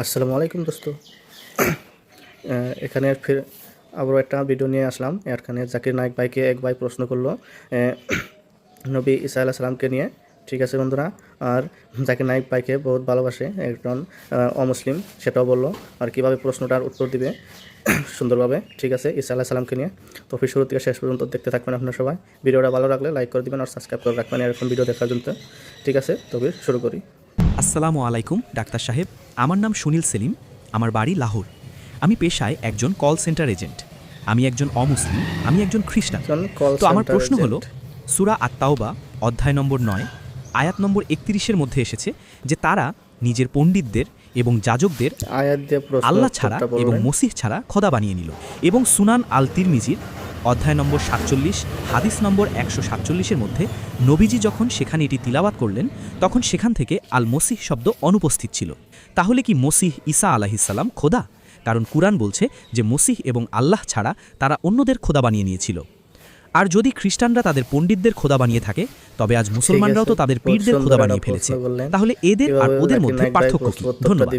আসসালামু আলাইকুম দোস্ত। এখানে ফির আবারও একটা ভিডিও নিয়ে আসলাম। এখানে জাকির নায়েক ভাইকে এক ভাই প্রশ্ন করলো নবী ঈসা আলাইহিস সালামকে নিয়ে। ঠিক আছে বন্ধুরা, আর জাকির নায়েক ভাইকে বহুত ভালোবাসে একজন অমুসলিম, সেটাও বললো আর কীভাবে প্রশ্নটার উত্তর দিবে সুন্দরভাবে। ঠিক আছে, ঈসা আলাইহিস সালামকে নিয়ে। তো শুরু থেকে শেষ পর্যন্ত দেখতে থাকবেন আপনারা সবাই। ভিডিওটা ভালো লাগলে লাইক করে দিবেন আর সাবস্ক্রাইব করে রাখবেন এরকম ভিডিও দেখার জন্য। ঠিক আছে, তবে শুরু করি। আসসালামু আলাইকুম ডাক্তার সাহেব, আমার নাম সুনীল সেলিম, আমার বাড়ি লাহোর। আমি পেশায় একজন কল সেন্টার এজেন্ট। আমি একজন অমুসলিম, আমি একজন খ্রিস্টান। তো আমার প্রশ্ন হলো, সূরা আত-তাওবা অধ্যায় নম্বর 9 আয়াত নম্বর 31-এর মধ্যে এসেছে যে তারা নিজের পণ্ডিতদের এবং যাজকদের আল্লাহ ছাড়া এবং মসিহ ছাড়া খোদা বানিয়ে নিল। এবং সুনান আল তিরমিজির অধ্যায় নম্বর 47 হাদিস নম্বর 147-এর মধ্যে নবীজি যখন সেখানে এটি তিলাওয়াত করলেন তখন সেখান থেকে আল মসিহ শব্দ অনুপস্থিত ছিল। তাহলে কি মসিহ ঈসা আলাইহিসসালাম খোদা? কারণ কুরআন বলছে যে মসিহ এবং আল্লাহ ছাড়া তারা অন্যদের খোদা বানিয়ে নিয়েছিল। আর যদি খ্রিস্টানরা তাদের পণ্ডিতদের খোদা বানিয়ে থাকে, তবে আজ মুসলমানরাও তো তাদের পীরদের খোদা বানিয়ে ফেলেছে। তাহলে এদের আর ওদের মধ্যে পার্থক্য কি? ধন্যবাদ।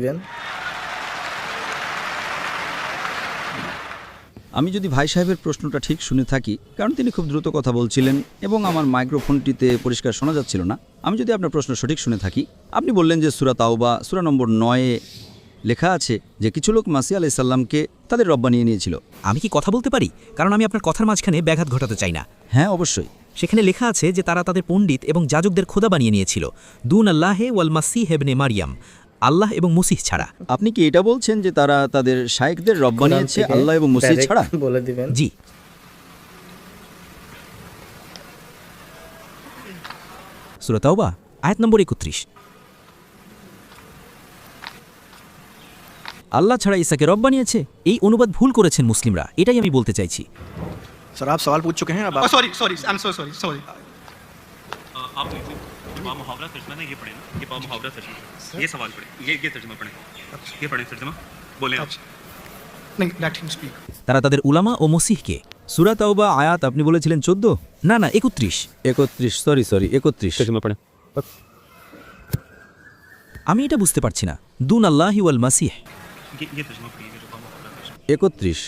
আমি যদি ভাই সাহেবের প্রশ্নটা ঠিক শুনে থাকি, কারণ তিনি খুব দ্রুত কথা বলছিলেন এবং আমার মাইক্রোফোনটিতে পরিষ্কার শোনা যাচ্ছিল না, আমি যদি আপনার প্রশ্ন সঠিক শুনে থাকি, আপনি বললেন যে সূরা তাওবা সূরা নম্বর 9-এ লেখা আছে যে কিছু লোক মাসিহ আলাইহিস সালামকে তাদের রব বানিয়ে নিয়েছিল। আমি কি কথা বলতে পারি? কারণ আমি আপনার কথার মাঝখানে ব্যাঘাত ঘটাতে চাই না। হ্যাঁ, অবশ্যই। সেখানে লেখা আছে যে তারা তাদের পণ্ডিত এবং যাজকদের খোদা বানিয়ে নিয়েছিল, দুন আল্লাহে ওয়াল মাসিহ ইবনে মারিয়াম, আল্লাহ এবং মসিহ ছাড়া। আপনি কি এটা বলছেন যে তারা তাদের শায়েখদের রব বানিয়েছে আল্লাহ এবং মসিহ ছাড়া? বলে দিবেন। জি। সূরা তাওবা আয়াত নম্বর 31। আল্লাহ ছাড়া ঈসাকে রব বানিয়েছে, এই অনুবাদ ভুল করেছেন মুসলিমরা, এটাই আমি বলতে চাইছি। सर आप सवाल पूछ चुके हैं अब sorry sorry I am so sorry sorry आप मुहावरा तर्जमा ना ये पढ़े ना, ये मुहावरा तर्जमा, ये सवाल पढ़े, ये तर्जमा पढ़े, ये पढ़े तर्जमा, बोले आप। नहीं लेट हिम स्पीक। তারা তাদের উলামা ও মসিহকে। সূরা তাওবা আয়াত আপনি বলেছিলেন 14? না না, 31। 31, সরি 31 तर्जमा पढ़े। আমি এটা বুঝতে পারছি না। দুন আল্লাহি ওয়াল মাসিহ। ये तर्जमा पढ़िए, ये जो मुहावरा तर्जमा। 31।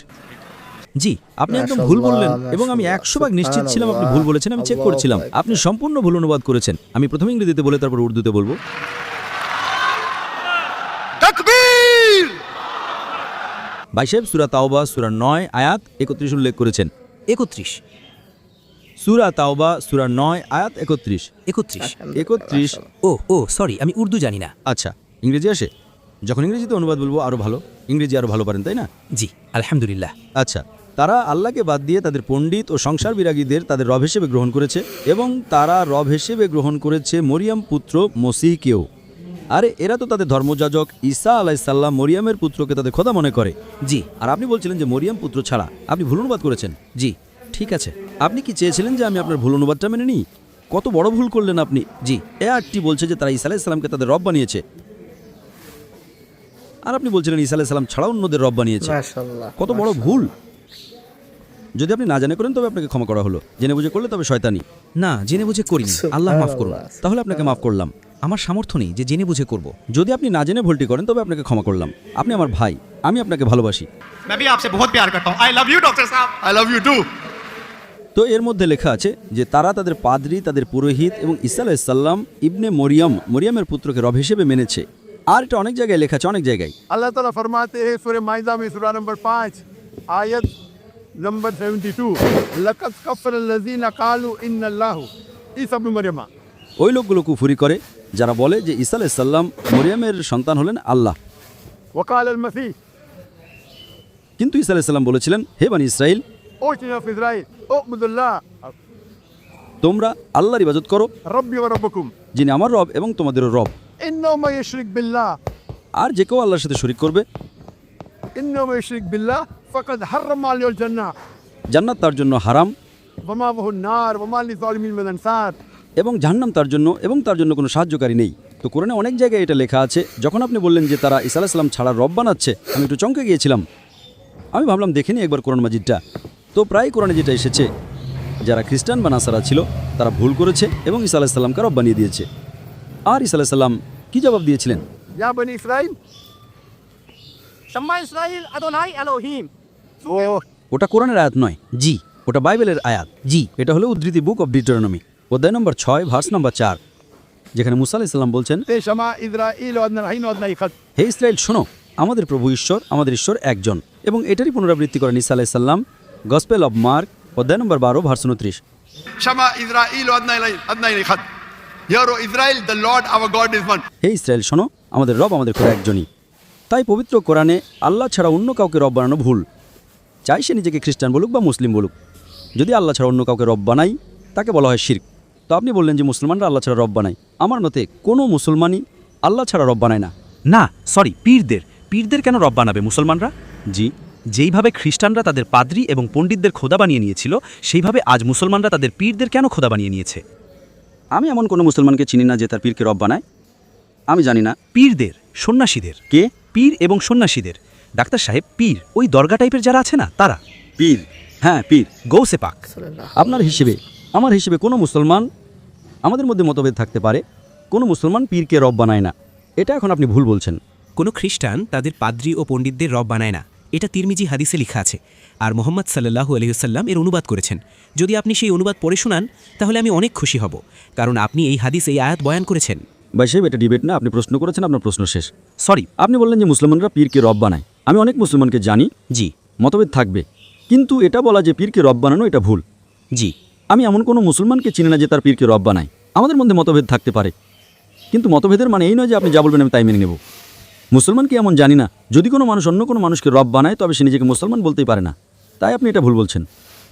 জি, আপনি একদম ভুল বললেন এবং আমি 100% নিশ্চিত ছিলাম আপনি ভুল বলেছেন। আমি চেক করছিলাম, আপনি সম্পূর্ণ ভুল অনুবাদ করেছেন। আমি প্রথমে ইংরেজিতে বলে তারপর উর্দুতে বলবো। तकबीर। ভাই সাহেব সূরা তাওবা সূরা 9 আয়াত 31 উল্লেখ করেছেন। 31। সূরা তাওবা সূরা 9 আয়াত 31। 31। ও সরি, আমি উর্দু জানি না। আচ্ছা, ইংরেজি আসে? যখন ইংরেজিতে অনুবাদ বলবো আরও ভালো। ইংরেজি আরও ভালো পারেন, তাই না? জি আলহামদুলিল্লাহ। আচ্ছা, তারা আল্লাহকে বাদ দিয়ে তাদের পণ্ডিত ও সংসার বিরাগীদের তাদের রব হিসেবে গ্রহণ করেছে এবং তারা রব হিসেবে গ্রহণ করেছে মরিয়াম পুত্র মসিহকেও। আরে এরা তো তাদের ধর্মযাজক ঈসা আলাইহিস সালাম মরিয়ামের পুত্রকে তাদের খোদা মনে করে। জি। আর আপনি বলছিলেন যে মরিয়াম পুত্র ছাড়া। আপনি ভুল অনুবাদ করেছেন। জি ঠিক আছে। আপনি কি চেয়েছিলেন যে আমি আপনার ভুল অনুবাদটা মেনে নিই? কত বড় ভুল করলেন আপনি। জি। এ আয়াতটি বলছে যে তারা ঈসা আলাইহিস সালামকে তাদের রব বানিয়েছে, আর আপনি বলছিলেন ঈসা আলাইহিস সালাম ছাড়া অন্যদের রব বানিয়েছে। মাশাআল্লাহ, কত বড় ভুল! যদি আপনি না জানে করেন তবে আপনাকে ক্ষমা করা হলো, জেনে বুঝে করলে তবে শয়তানি। না, জেনে বুঝে করিনি, আল্লাহ মাফ করুন। তাহলে আপনাকে মাফ করলাম। আমার সামর্থ্য নেই যে জেনে বুঝে করব। যদি আপনি না জেনে ভুলটি করেন তবে আপনাকে ক্ষমা করলাম। আপনি আমার ভাই, আমি আপনাকে ভালোবাসি। मैं भी आपसे बहुत प्यार करता हूँ। आई लव यू डॉक्टर साहब। I love you too. তো এর মধ্যে লেখা আছে যে তারা তাদের পাদ্রী, তাদের পুরোহিত এবং ঈসা আলাইহিস সালাম ইবনে মরিয়ামের পুত্রকে রব হিসেবে মেনেছে। আর এটা অনেক জায়গায় লেখা আছে, অনেক জায়গায়। अल्लाह ताला फरमाते हैं सूरह माइदा में सूरा नंबर 5 आयत नंबर 72 लक़द कफ़रल्लज़ीना क़ालू इन्नल्लाहु ईसा इब्न मरियम। ওই लोकগুলো কুফরি করে যারা বলে যে ঈসা আলাইহিস সালাম মরিয়ামের সন্তান হলেন আল্লাহ। वक़ाल अल-मसीह কিন্তু ঈসা আলাইহিস সালাম বলেছিলেন, হে বনি ইসরাইল, ओशना फी इस्राइल उअबुदुल्लाह তোমরা আল্লাহর ইবাদত করো, रब्बी व रब्बुकुम যিনি আমার রব এবং তোমাদেরও রব। इन्नहु मान युशरिक बिल्लाह আর যে কেউ আল্লাহর সাথে শরীক করবে, इन्नहु मान युशरिक बिल्लाह फ़क़द हर्रम अलैहिल जन्नह জান্নাত তার জন্য হারাম वमा वहु अन्नार वमा लिज़ालिमीन मिन अंसार। এবং জাহান্নাম তার জন্য এবং তার জন্য কোনো সাহায্যকারী নেই। তো কোরআনে অনেক জায়গায় এটা লেখা আছে। যখন আপনি বললেন যে তারা ঈসা আলাইহিস সালাম ছাড়া রব বানাচ্ছে, আমি একটু চমকে গিয়েছিলাম। আমি ভাবলাম দেখে নিই একবার কোরআন মাজিদটা। তো প্রায় কোরআনে যেটা এসেছে, যারা খ্রিস্টান বা নাসারা ছিল তারা ভুল করেছে এবং ঈসা আলাইহিস সালামকে রব বানিয়ে দিয়েছে। আর ঈসা আলাইহিস সালাম কি জবাব দিয়েছিলেন? या बनी Israel Shema Israel Adonai Elohim. ওটা কোরআনের আয়াত নয়, জি ওটা বাইবেলের আয়াত, জি এটা হলো উদ্ধৃতি বুক অব ডিউটেরোনমি অধ্যায় নম্বর 6 ভার্স নম্বর 4, যেখানে মুসা আলাইহিস সালাম বলছেন, شما إسرائيل وأدنى الحين وأدنى إخد. হে ইসরায়েল শোনো, আমাদের প্রভু ঈশ্বর, আমাদের ঈশ্বর একজন। এবং এটারই পুনরাবৃত্তি করেন ঈসা আলাইহিস সালাম গসপেল অব মার্ক অধ্যায় নম্বর 12 verse 29। شما إسرائيل وأدنى إخد. Hear, O Israel, the Lord our God is one. হে ইসরায়েল শোনো, আমাদের রব আমাদের খোদা একজনই। তাই পবিত্র কোরআনে আল্লাহ ছাড়া অন্য কাউকে রব বানানো ভুল, চাই সে নিজেকে খ্রিস্টান বলুক বা মুসলিম বলুক। যদি আল্লাহ ছাড়া অন্য কাউকে রব বানাই তাকে বলা হয় শিরক। তো আপনি বললেন যে মুসলমানরা আল্লাহ ছাড়া রব বানায়, আমার মতে কোনো মুসলমানই আল্লাহ ছাড়া রব বানায় না। না সরি, পীরদের কেন রব বানাবে মুসলমানরা? জি, যেইভাবে খ্রিস্টানরা তাদের পাদ্রী এবং পণ্ডিতদের খোদা বানিয়ে নিয়েছিল, সেইভাবে আজ মুসলমানরা তাদের পীরদের কেন খোদা বানিয়ে নিয়েছে? আমি এমন কোনো মুসলমানকে চিনি না যে তার পীরকে রব বানায়, আমি জানি না। পীরদের, সন্ন্যাসীদের। কে? পীর এবং সন্ন্যাসীদের। ডাক্তার সাহেব, পীর ওই দরগা টাইপের যারা আছে না তারা পীর, হ্যাঁ পীর। গৌসে পাক। আপনার হিসেবে, আমার হিসেবে কোনো মুসলমান, আমাদের মধ্যে মতভেদ থাকতে পারে, কোনো মুসলমান পীরকে রব বানায় না, এটা এখন আপনি ভুল বলছেন। কোনো খ্রিস্টান তাদের পাদ্রী ও পণ্ডিতদের রব বানায় না, এটা তিরমিজি হাদিসে লেখা আছে, আর মোহাম্মদ সাল্লাল্লাহু আলাইহি ওয়াসাল্লাম এর অনুবাদ করেছেন। যদি আপনি সেই অনুবাদ পড়ে শোনান তাহলে আমি অনেক খুশি হব, কারণ আপনি এই হাদিস, এই আয়াত বয়ান করেছেন। ভাই সাহেব, এটা ডিবেট না, আপনি প্রশ্ন করেছেন, আপনার প্রশ্ন শেষ। সরি, আপনি বললেন যে মুসলমানরা পীরকে রব বানায়। আমি অনেক মুসলমানকে জানি, জি মতভেদ থাকবে, কিন্তু এটা বলা যে পীরকে রব বানানো এটা ভুল। জি, আমি এমন কোনো মুসলমানকে চিনি না যে তার পীরকে রব বানায়। আমাদের মধ্যে মতভেদ থাকতে পারে, কিন্তু মতভেদের মানে এই নয় যে আপনি যা বলবেন আমি তাই মেনে নেব। মুসলমানকে এমন জানি না, যদি কোনো মানুষ অন্য কোনো মানুষকে রব বানায় তবে সে নিজেকে মুসলমান বলতেই পারে না। তাই আপনি এটা ভুল বলছেন,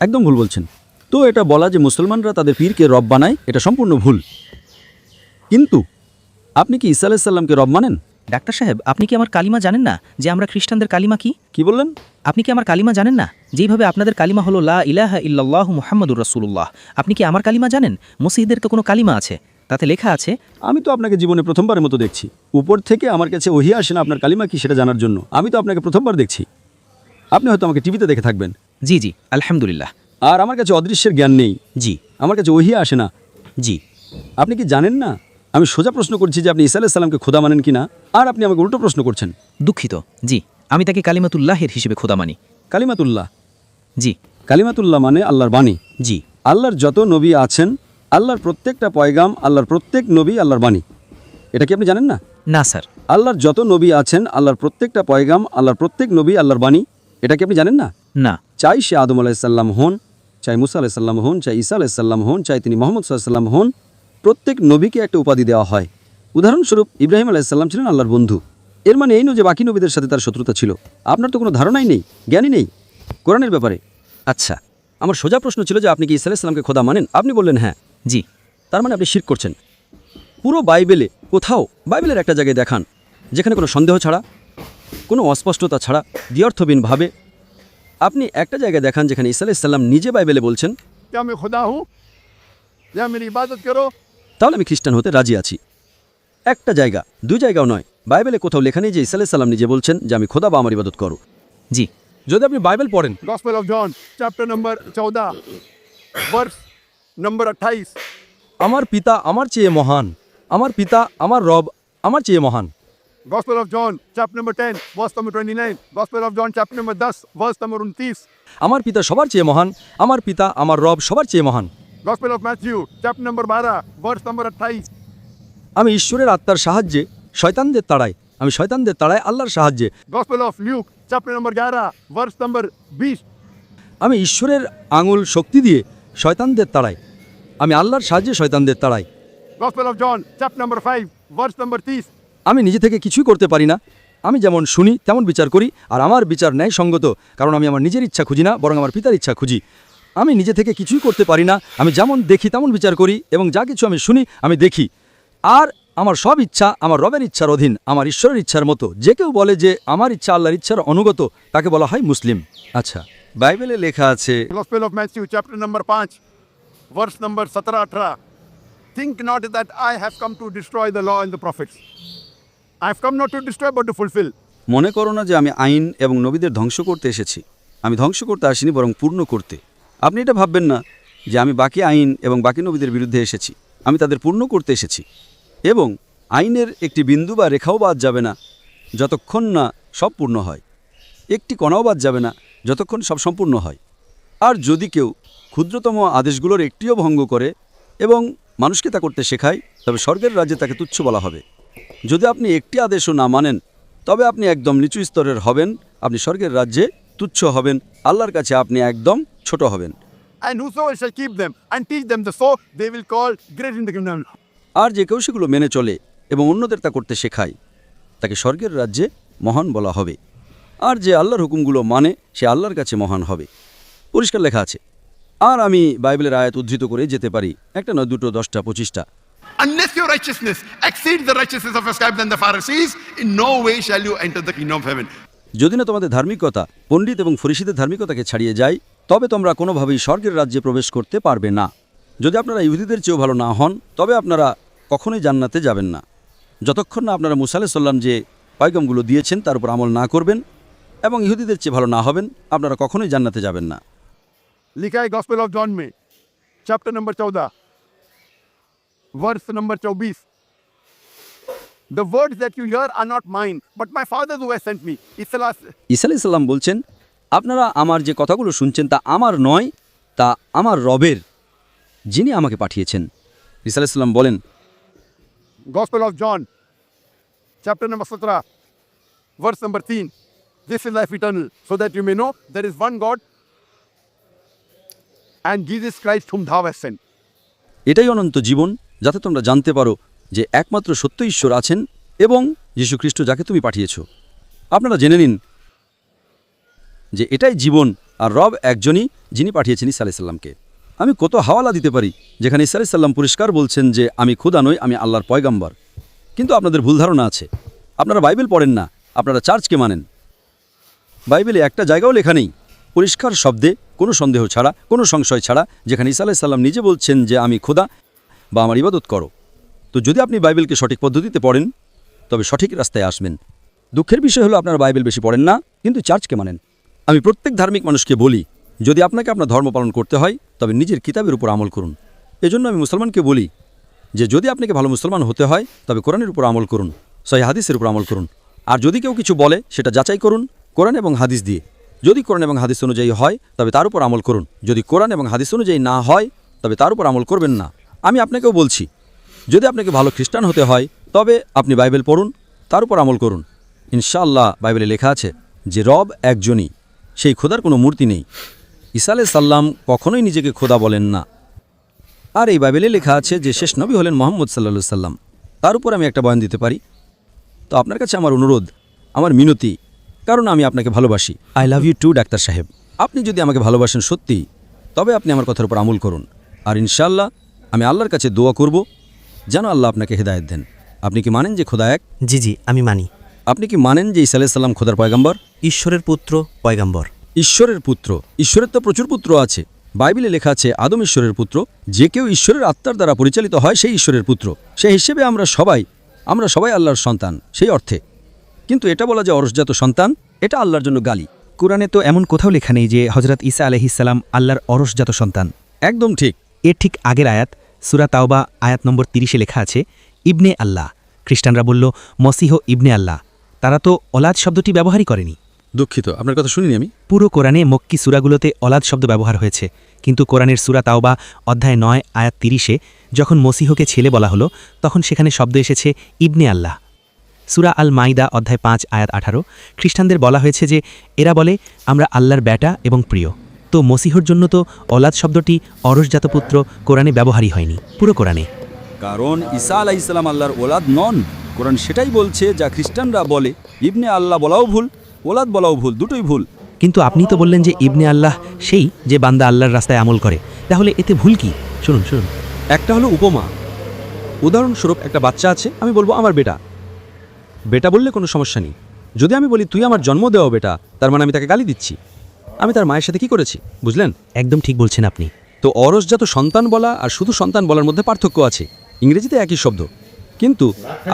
একদম ভুল বলছেন। তো এটা বলা যে মুসলমানরা তাদের পীরকে রব বানায় এটা সম্পূর্ণ ভুল। কিন্তু আপনি কি ঈসা আলাইহিস সালামকে রব মানেন? ডাক্তার সাহেব, আপনি কি আমার কালিমা জানেন না যে আমরা খ্রিস্টানদের কালিমা কি? কি বললেন? আপনি কি আমার কালিমা জানেন না? যেইভাবে আপনাদের কালিমা হলো লা ইলাহা ইল্লাল্লাহু মুহাম্মাদুর রাসূলুল্লাহ, আপনি কি আমার কালিমা জানেন? মসিহদের তো কোনো কালিমা আছে, তাতে লেখা আছে। আমি তো আপনাকে জীবনে প্রথমবারের মতো দেখছি। উপর থেকে আমার কাছে ওহী আসে না আপনার কালিমা কি সেটা জানার জন্য। আমি তো আপনাকে প্রথমবার দেখছি, আপনি হয়তো আমাকে টিভিতে দেখে থাকবেন। জি জি, আলহামদুলিল্লাহ। আর আমার কাছে অদৃশ্যের জ্ঞান নেই। জি, আমার কাছে ওহী আসে না। জি, আপনি কি জানেন না? আমি সোজা প্রশ্ন করছি যে আপনি ঈসা আলাইহিস সালামকে খোদা মানেন কি না, আর আপনি আমাকে উল্টো প্রশ্ন করছেন। দুঃখিত, জি আমি তাকে কালিমাতুল্লাহের হিসেবে খোদা মানি। কালিমাতুল্লাহ? জি, কালিমাতুল্লাহ মানে আল্লাহর বাণী। জি, আল্লাহর যত নবী আছেন, আল্লাহর প্রত্যেকটা পয়গাম, আল্লাহর প্রত্যেক নবী আল্লাহর বাণী। এটা কি আপনি জানেন না? না স্যার। আল্লাহর যত নবী আছেন, আল্লাহর প্রত্যেকটা পয়গাম, আল্লাহর প্রত্যেক নবী আল্লাহর বাণী। এটা কি আপনি জানেন না? না। চাই সে আদম আলাইহিস সালাম হন, চাই মুসা আলাইহিস সালাম হন, চাই ঈসা আলাইহিস সালাম হন, চাই তিনি মুহাম্মদ সাল্লাল্লাহু আলাইহি ওয়াসাল্লাম হন, প্রত্যেক নবীকে একটা উপাধি দেওয়া হয়। উদাহরণস্বরূপ ইব্রাহিম আলাইহিস সালাম ছিলেন আল্লাহর বন্ধু। এর মানে এই নয় যে বাকি নবীদের সাথে তার শত্রুতা ছিল। আপনার তো কোনো ধারণাই নেই, জ্ঞানই নেই কোরআনের ব্যাপারে। আচ্ছা, আমার সোজা প্রশ্ন ছিল যে আপনি কি ঈসা আলাইহিস সালামকে খোদা মানেন? আপনি বললেন হ্যাঁ। জি। তার মানে আপনি শিরক করছেন। পুরো বাইবেলে কোথাও, বাইবেলের একটা জায়গায় দেখান যেখানে কোনো সন্দেহ ছাড়া, কোনো অস্পষ্টতা ছাড়া, দ্ব্যর্থহীনভাবে আপনি একটা জায়গায় দেখান যেখানে ঈসা আলাইহিস সালাম নিজে বাইবেলে বলছেন, क्या मैं खुदा हूँ या मेरी इबादत करो। তাহলে আমি খ্রিস্টান হতে রাজি আছি। একটা জায়গা, দুই জায়গাও নয়, বাইবেলে কোথাও লেখা নেই যে ঈসা আলাইহিস সালাম নিজে বলছেন যে আমি খোদা বা আমার ইবাদত করো। জি। যদি আপনি বাইবেল পড়েন, Gospel of John chapter number 14 verse number 28, আমার পিতা আমার চেয়ে মহান, আমার পিতা আমার রব আমার চেয়ে মহান। Gospel of John chapter number 10 verse number 29, Gospel of John chapter number 10 verse number 29, আমার পিতা সবার চেয়ে মহান, আমার পিতা আমার রব সবার চেয়ে মহান। Gospel of Matthew chapter number 12 verse number 28, আমি ঈশ্বরের আত্মার সাহায্যে শয়তানদের তাড়াই, আমি শয়তানদের তাড়াই আল্লাহর সাহায্যে। Gospel of Luke chapter number 11 verse number 20, আমি ঈশ্বরের আঙুল শক্তি দিয়ে শয়তানদের তাড়াই, আমি আল্লাহর সাহায্যে শয়তানদের তাড়াই। Gospel of John chapter number 5 verse number 30, আমি নিজে থেকে কিছুই করতে পারি না, আমি যেমন শুনি তেমন বিচার করি, আর আমার বিচার ন্যায়সঙ্গত, কারণ আমি আমার নিজের ইচ্ছা খুঁজি না, বরং আমার পিতার ইচ্ছা খুঁজি। আমি নিজে থেকে কিছুই করতে পারি না, আমি যেমন দেখি তেমন বিচার করি, এবং যা কিছু আমি শুনি আমি দেখি। আর আমার সব ইচ্ছা আমার রবের ইচ্ছার অধীন, আমার ঈশ্বরের ইচ্ছার মতো। যে কেউ বলে যে আমার ইচ্ছা আল্লাহর ইচ্ছার অনুগত, তাকে বলা হয় মুসলিম। আচ্ছা, বাইবেলে লেখা আছে, Gospel of Matthew chapter number 5 verse number 17-18, think not that I have come to destroy the law and the prophets. I have come not to destroy but to fulfill. মনে করো না যে আমি আইন এবং নবীদের ধ্বংস করতে এসেছি। আমি ধ্বংস করতে আসিনি, বরং পূর্ণ করতে। আপনি এটা ভাববেন না যে আমি বাকি আইন এবং বাকি নবীদের বিরুদ্ধে এসেছি। আমি তাদের পূর্ণ করতে এসেছি, এবং আইনের একটি বিন্দু বা রেখাও বাদ যাবে না যতক্ষণ না সব পূর্ণ হয়। একটি কণাও বাদ যাবে না যতক্ষণ সব সম্পূর্ণ হয়। আর যদি কেউ ক্ষুদ্রতম আদেশগুলোর একটিও ভঙ্গ করে এবং মানুষকে তা করতে শেখায়, তবে স্বর্গের রাজ্যে তাকে তুচ্ছ বলা হবে। যদি আপনি একটি আদেশও না মানেন, তবে আপনি একদম নিচু স্তরের হবেন, আপনি স্বর্গের রাজ্যে তুচ্ছ হবেন, আল্লাহর কাছে আপনি একদম ছোট হবেন। And whosoever shall keep them and teach them the so, they will call great in the kingdom. আর যে কেউ সেগুলো মেনে চলে এবং অন্যদের তা করতে শেখায়, তাকে স্বর্গের রাজ্যে মহান বলা হবে। আর যে আল্লাহর হুকুমগুলো মানে, সে আল্লাহর কাছে মহান হবে। পরিষ্কার লেখা আছে। আর আমি বাইবেলের আয়াত উদ্ধৃত করে যেতে পারি, একটা নয়, দুটো, 10টা, 25টা। Unless your righteousness exceeds the righteousness of your scribes and the Pharisees, in no way shall you enter the kingdom of heaven. যদি না তোমাদের ধার্মিকতা পণ্ডিত এবং ফরিসিদের ধার্মিকতাকে ছাড়িয়ে যায়, তবে তোমরা কোনোভাবেই স্বর্গের রাজ্যে প্রবেশ করতে পারবে না। যদি আপনারা ইহুদিদের চেয়েও ভালো না হন, তবে আপনারা কখনোই জান্নাতে যাবেন না, যতক্ষণ না আপনারা মুসা আলাইহিস সালাম যে পয়গামগুলো দিয়েছেন তার উপর আমল না করবেন এবং ইহুদিদের চেয়ে ভালো না হবেন, আপনারা কখনোই জান্নাতে যাবেন না। लिखा है गॉस्पेल ऑफ जॉन में chapter number 14 verse number 24, the words that you hear are not mine but my father who has sent me. ঈসা আলাইহিস সালাম বলছেন, আপনারা আমার যে কথাগুলো শুনছেন তা আমার নয়, তা আমার রবের, যিনি আমাকে পাঠিয়েছেন। ঈসা আলাইহিস সালাম বলেন, gospel of John chapter number 17 verse number 3, this is life eternal so that you may know there is one God and Jesus Christ whom thou hast sent. এটাই অনন্ত জীবন, যাতে তোমরা জানতে পারো যে একমাত্র সত্য ঈশ্বর আছেন এবং যীশু খ্রিস্ট যাকে তুমি পাঠিয়েছ। আপনারা জেনে নিন যে এটাই জীবন, আর রব একজনই, যিনি পাঠিয়েছেন ঈসা আলাইহিস সালামকে। আমি কত হাওয়ালা দিতে পারি যেখানে ঈসা আলাইহিস সালাম পরিষ্কার বলছেন যে আমি খোদা নই, আমি আল্লাহর পয়গাম্বর। কিন্তু আপনাদের ভুল ধারণা আছে, আপনারা বাইবেল পড়েন না, আপনারা চার্চকে মানেন। বাইবেলে একটা জায়গাও লেখা নেই পরিষ্কার শব্দে, কোনো সন্দেহ ছাড়া, কোনো সংশয় ছাড়া, যেখানে ঈসা আলাইহিস সালাম নিজে বলছেন যে আমি খোদা বা আমার ইবাদত করো। তো যদি আপনি বাইবেলকে সঠিক পদ্ধতিতে পড়েন, তবে সঠিক রাস্তায় আসবেন। দুঃখের বিষয় হলো আপনারা বাইবেল বেশি পড়েন না, কিন্তু চার্চকে মানেন। আমি প্রত্যেক ধার্মিক মানুষকে বলি, যদি আপনাকে আপনার ধর্ম পালন করতে হয়, তবে নিজের কিতাবের উপর আমল করুন। এজন্য আমি মুসলমানকে বলি যে যদি আপনাকে ভালো মুসলমান হতে হয়, তবে কোরআনের উপর আমল করুন, সহিহ হাদিসের উপর আমল করুন। আর যদি কেউ কিছু বলে, সেটা যাচাই করুন কোরআন এবং হাদিস দিয়ে। যদি কোরআন এবং হাদিস অনুযায়ী হয়, তবে তার উপর আমল করুন। যদি কোরআন এবং হাদিস অনুযায়ী না হয়, তবে তার উপর আমল করবেন না। আমি আপনাকেও বলছি, যদি আপনাকে ভালো খ্রিস্টান হতে হয়, তবে আপনি বাইবেল পড়ুন, তার উপর আমল করুন। ইনশাআল্লাহ বাইবেলে লেখা আছে যে রব একজনই, সেই খোদার কোনো মূর্তি নেই। ঈসা আলাইহিস সালাম কখনোই নিজেকে খোদা বলেন না। আর এই বাইবেলে লেখা আছে যে শেষ নবী হলেন মুহাম্মদ সাল্লাল্লাহু আলাইহি সাল্লাম। তার উপর আমি একটা বয়ান দিতে পারি। তো আপনার কাছে আমার অনুরোধ, আমার মিনতি, কারণ আমি আপনাকে ভালোবাসি। I love you too doctor সাহেব। আপনি যদি আমাকে ভালোবাসেন সত্যি, তবে আপনি আমার কথার উপর আমল করুন। আর ইনশাআল্লাহ আমি আল্লাহর কাছে দোয়া করব যেন আল্লাহ আপনাকে হেদায়েত দেন। আপনি কি মানেন যে খোদা এক? জি জি, আমি মানি। আপনি কি মানেন যে ঈসা আলাইহিস সালাম খোদার পয়গাম্বর? ঈশ্বরের পুত্র, পয়গাম্বর। ঈশ্বরের পুত্র। ঈশ্বরের তো প্রচুর পুত্র আছে। বাইবেলে লেখা আছে আদম ঈশ্বরের পুত্র। যে কেউ ঈশ্বরের আত্মার দ্বারা পরিচালিত হয়, সেই ঈশ্বরের পুত্র। সেই হিসেবে আমরা সবাই আল্লাহর সন্তান, সেই অর্থে। কিন্তু এটা বলা যে অরসজাত সন্তান, এটা আল্লাহর জন্য গালি। কোরআনে তো এমন কোথাও লেখা নেই যে হযরত ঈসা আলাইহিস সালাম আল্লাহর অরসজাত সন্তান। একদম ঠিক। এর ঠিক আগের আয়াত সূরা তাওবা আয়াত নম্বর 30-এ লেখা আছে ইবনে আল্লাহ। খ্রিস্টানরা বলল মসিহ ইবনে আল্লাহ। তারা তো অলাদ শব্দটি ব্যবহারই করেনি। দুঃখিত, আপনার কথা শুনিনি আমি। পুরো কোরআনে মক্কি সূরাগুলোতে অলাদ শব্দ ব্যবহার হয়েছে, কিন্তু কোরআনের সূরা তাওবা অধ্যায় 9 আয়াত 30-এ যখন মসিহকে ছেলে বলা হলো, তখন সেখানে শব্দ এসেছে ইবনে আল্লাহ। সূরা আল মাইদা অধ্যায় 5 আয়াত 18 খ্রিস্টানদের বলা হয়েছে যে এরা বলে আমরা আল্লাহর বেটা এবং প্রিয়। তো মসিহর জন্য তো অলাদ শব্দটি অরসজাত পুত্র কোরআনে ব্যবহারই হয়নি পুরো কোরআনে। কারণ ঈসা আলাইহিস সালাম আল্লাহর ওলাদ নন। কোরআন সেটাই বলছে যা খ্রিস্টানরা বলে। ইবনে আল্লাহ বলাও ভুল, ওলাদ বলাও ভুল, দুটোই ভুল। কিন্তু আপনি তো বললেন যে ইবনে আল্লাহ সেই যে বান্দা আল্লাহর রাস্তায় আমল করে, তাহলে এতে ভুল কি? শুনুন। একটা হলো উপমা। উদাহরণস্বরূপ একটা বাচ্চা আছে, আমি বলবো আমার বেটা। বেটা বললে কোনো সমস্যা নেই। যদি আমি বলি তুই আমার জন্ম দেওয়া বেটা, তার মানে আমি তাকে গালি দিচ্ছি। আমি তার মায়ের সাথে কি করেছি, বুঝলেন? একদম ঠিক বলছেন আপনি। তো অরসজাত সন্তান বলা আর শুধু সন্তান বলার মধ্যে পার্থক্য আছে। ইংরেজিতে একই শব্দ, কিন্তু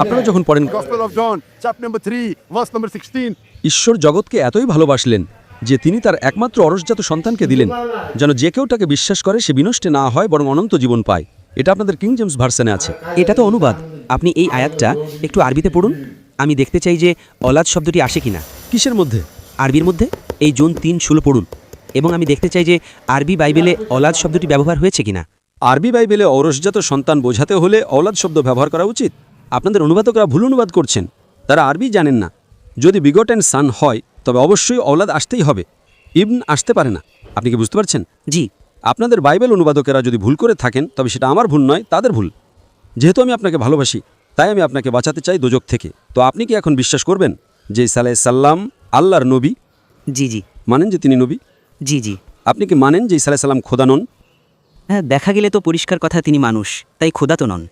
আপনারা যখন পড়েন Gospel of John chapter number 3 verse number 16, ঈশ্বর জগৎকে এতই ভালোবাসলেন যে তিনি তার একমাত্র অরসজাত সন্তানকে দিলেন, যেন যে কেউ তাকে বিশ্বাস করে সে বিনষ্টে না হয়, বরং অনন্ত জীবন পায়। এটা আপনাদের কিং জেমস ভার্সনে আছে। এটা তো অনুবাদ। আপনি এই আয়াতটা একটু আরবিতে পড়ুন। আমি দেখতে চাই যে অলাদ শব্দটি আসে কিনা। কিসের মধ্যে? আরবির মধ্যে? এই জুন 3:16 পড়ুন, এবং আমি দেখতে চাই যে আরবি বাইবেলে অলাদ শব্দটি ব্যবহার হয়েছে কিনা। আরবি বাইবেলে ঔরসজাত সন্তান বোঝাতে হলে ঔলাদ শব্দ ব্যবহার করা উচিত। আপনাদের অনুবাদকরা ভুল অনুবাদ করছেন, তারা আরবি জানেন না। যদি বিগটেন সান হয় তবে অবশ্যই ঔলাদ আসতেই হবে, ইবন আসতে পারে না। আপনি কি বুঝতে পারছেন? জি। আপনাদের বাইবেল অনুবাদকেরা যদি ভুল করে থাকেন তবে সেটা আমার ভুল নয়, তাদের ভুল। যেহেতু আমি আপনাকে ভালোবাসি তাই আমি আপনাকে বাঁচাতে চাই দোজক থেকে। তো আপনি কি এখন বিশ্বাস করবেন যে ঈসা আলাইহিস সালাম আল্লাহর নবী? জি জি। মানেন যে তিনি নবী? জি জি। আপনি কি মানেন যে ঈসা আলাইহিস সালাম খোদা নন? হ্যাঁ, দেখা গেলে তো পরিষ্কার কথা তিনি মানুষ, তাই খোদা তো নন।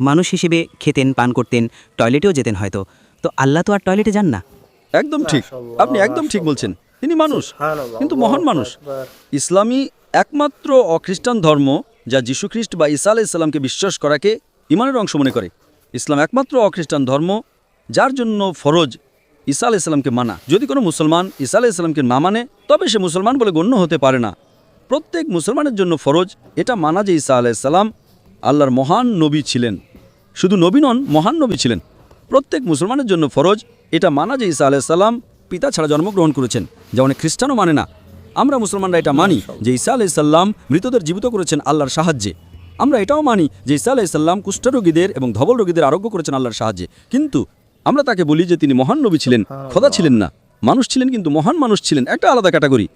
মানুষ হিসেবে খেতেন, পান করতেন, টয়লেটেও যেতেন হয়তো, তো আল্লাহ তো আর টয়লেটে যান না। একদম ঠিক, আপনি একদম ঠিক বলছেন। তিনি মানুষ, কিন্তু মহান মানুষ। ইসলামী একমাত্র অখ্রিস্টান ধর্ম যা যীশুখ্রিস্ট বা ঈসা আলাইহিস সালামকে বিশ্বাস করাকে ইমানের অংশ মনে করে। ইসলাম একমাত্র অখ্রিস্টান ধর্ম যার জন্য ফরজ ঈসা আলাইহিস সালামকে মানা। যদি কোনো মুসলমান ঈসা আলাইহিস সালামকে না মানে তবে সে মুসলমান বলে গণ্য হতে পারে না। প্রত্যেক মুসলমানের জন্য ফরজ এটা মানা যে ঈসা আলাইহিস সালাম আল্লাহর মহান নবী ছিলেন। শুধু নবী নন, মহান নবী ছিলেন। প্রত্যেক মুসলমানের জন্য ফরজ এটা মানা যে ঈসা আলাইহিস সালাম পিতা ছাড়া জন্মগ্রহণ করেছেন, যা অনেক খ্রিস্টানও মানে না। আমরা মুসলমানরা এটা মানি যে ঈসা আলাইহিস সালাম মৃতদের জীবিত করেছেন আল্লাহর সাহায্যে। আমরা এটাও মানি যে ঈসা আলাইহিস সালাম কুষ্ঠরোগীদের এবং ধবল রোগীদের আরোগ্য করেছেন আল্লাহর সাহায্যে। কিন্তু আমরা তাকে বলি যে তিনি মহান নবী ছিলেন, খোদা ছিলেন না। মানুষ ছিলেন, কিন্তু মহান মানুষ ছিলেন, একটা আলাদা ক্যাটাগরি।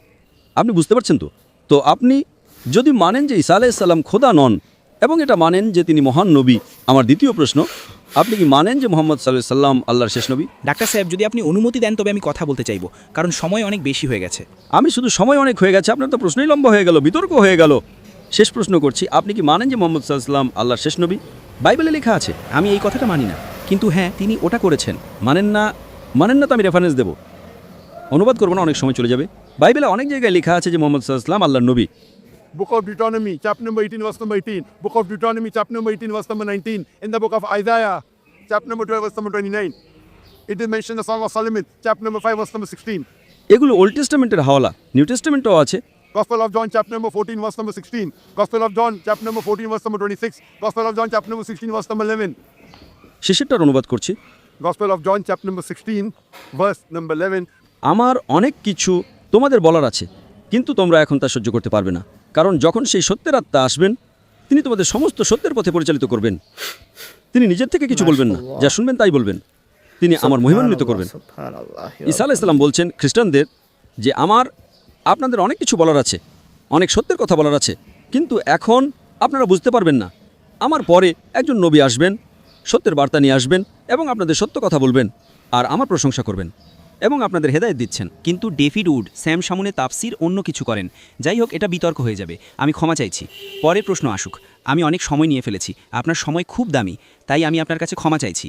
আপনি বুঝতে পারছেন তো? তো আপনি যদি মানেন যে ঈসা আলাইহিস সালাম খোদা নন এবং এটা মানেন যে তিনি মহান নবী, আমার দ্বিতীয় প্রশ্ন, আপনি কি মানেন যে মুহাম্মদ সাল্লাল্লাহু আলাইহি সাল্লাম আল্লাহর শেষ নবী? ডাক্তার সাহেব, যদি আপনি অনুমতি দেন তবে আমি কথা বলতে চাইবো, কারণ সময় অনেক বেশি হয়ে গেছে। আমি শুধু সময় অনেক হয়ে গেছে, আপনার তো প্রশ্নই লম্বা হয়ে গেল, বিতর্ক হয়ে গেল। শেষ প্রশ্ন করছি, আপনি কি মানেন যে মুহাম্মদ সাল্লাল্লাহু আলাইহি সাল্লাম আল্লাহর শেষ নবী? বাইবেলে লেখা আছে। আমি এই কথাটা মানি না, কিন্তু হ্যাঁ, তিনি ওটা করেছেন। মানেন না? মানেন না তো আমি রেফারেন্স দেব, অনুবাদ করবো না, অনেক সময় চলে যাবে। বাইবেলে অনেক জায়গায় লেখা আছে যে মুহাম্মদ সাল্লাল্লাহু আলাইহি সাল্লাম আল্লাহর নবী। Book of Deuteronomy, chapter number 18, verse number 18. Book of Deuteronomy, chapter number 18, verse number 19. In the book of Isaiah, chapter number 12, verse number 29. It is mentioned the Song of Solomon, chapter number 5, verse number 16. এগুলো old টেস্টামেন্টের হাওয়ালা, new টেস্টামেন্টও আছে। Gospel of John, chapter number 14, verse number 16. Gospel of John, chapter number 14, verse number 26. Gospel of John, chapter number 16, verse number 11. শেষেরটার অনুবাদ করছি। Gospel of John, chapter number 16, verse number 11. আমার অনেক কিছু তোমাদের বলার আছে, কিন্তু তোমরা এখন তা সহ্য করতে পারবে না, কারণ যখন সেই সত্যের আত্মা আসবেন তিনি তোমাদের সমস্ত সত্যের পথে পরিচালিত করবেন। তিনি নিজের থেকে কিছু বলবেন না, যা শুনবেন তাই বলবেন। তিনি আমার মহিমান্বিত করবেন। ঈসা আলাইহিস সালাম বলছেন খ্রিস্টানদের যে আপনাদের অনেক কিছু বলার আছে, অনেক সত্যের কথা বলার আছে, কিন্তু এখন আপনারা বুঝতে পারবেন না। আমার পরে একজন নবী আসবেন, সত্যের বার্তা নিয়ে আসবেন এবং আপনাদের সত্য কথা বলবেন আর আমার প্রশংসা করবেন এবং আপনাদের হেদায়েত দিচ্ছেন। কিন্তু ডেভিড উড স্যাম সামনে তাফসির অন্য কিছু করেন। যাই হোক, এটা বিতর্ক হয়ে যাবে, আমি ক্ষমা চাইছি। পরের প্রশ্ন আসুক। আমি অনেক সময় নিয়ে ফেলেছি, আপনার সময় খুব দামি, তাই আমি আপনার কাছে ক্ষমা চাইছি।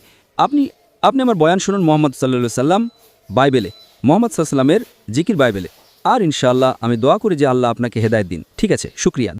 আপনি আমার বয়ান শুনুন মুহাম্মদ সাল্লাল্লাহু আলাইহি সাল্লাম বাইবেলে, মুহাম্মদ সাল্লাল্লাহু আলাইহি সাল্লামের জিকির বাইবেলে, আর ইনশাআল্লাহ আমি দোয়া করি যে আল্লাহ আপনাকে হেদায়েত দিন। ঠিক আছে, শুকরিয়া।